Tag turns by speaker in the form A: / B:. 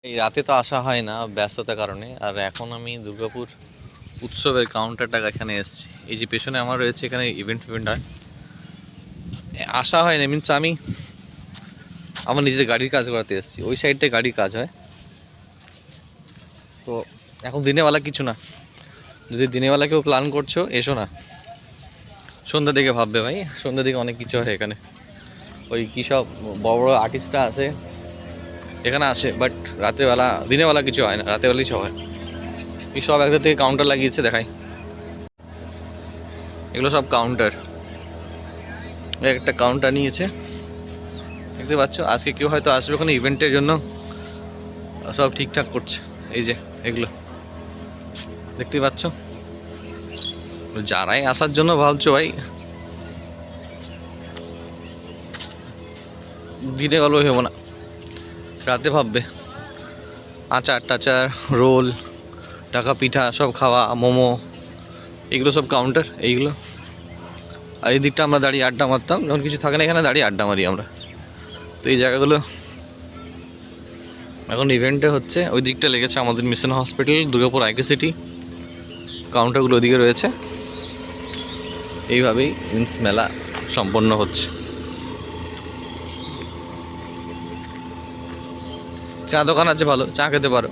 A: এই রাতে তো আসা হয় না ব্যস্ততার কারণে। আর এখন আমি দুর্গাপুর উৎসবের কাউন্টারটা এখানে এসেছি। এই যে পেছনে আমার রয়েছে, এখানে ইভেন্ট ফিভেন্ট হয়। আসা হয় না, মিনস আমি আমার নিজের গাড়ির কাজ করাতে এসেছি। ওই সাইডটায় গাড়ির কাজ হয়। তো এখন দিনেবেলা কিছু না, যদি দিনেবেলা কেউ প্ল্যান করছো এসো না, সন্ধ্যার দিকে ভাববে ভাই। সন্ধ্যার দিকে অনেক কিছু হয় এখানে। ওই কী সব বড় বড় আর্টিস্টরা আসে, এখানে আসে, বাট রাতেরবেলা দিনেবেলা কিছু হয় না, রাতেরবেলাই সব হয়। এই সব একদের থেকে কাউন্টার লাগিয়েছে, দেখাই। এগুলো সব কাউন্টার, একটা কাউন্টার নিয়েছে, দেখতে পাচ্ছ। আজকে কেউ হয়তো আসবে ওখানে ইভেন্টের জন্য, সব ঠিকঠাক করছে। এই যে এগুলো দেখতে পাচ্ছ, যারাই আসার জন্য ভাবছো ভাই, দিনে গল্প ভেবো না, রাতে ভাববে। আচার টাচার, রোল, টাকা পিঠা সব খাওয়া, মোমো, এগুলো সব কাউন্টার এইগুলো। আর এই দিকটা আমরা দাঁড়িয়ে আড্ডা মারতাম, যখন কিছু থাকে না এখানে দাঁড়িয়ে আড্ডা মারি আমরা। তো এই জায়গাগুলো এখন ইভেন্টে হচ্ছে। ওই দিকটা লেগেছে আমাদের মিশন হসপিটাল, দুর্গাপুর আইকে সিটি, কাউন্টারগুলো ওদিকে রয়েছে। এইভাবেই মিন্স মেলা সম্পন্ন হচ্ছে। চা দোকান আছে, ভালো চা খেতে পারো।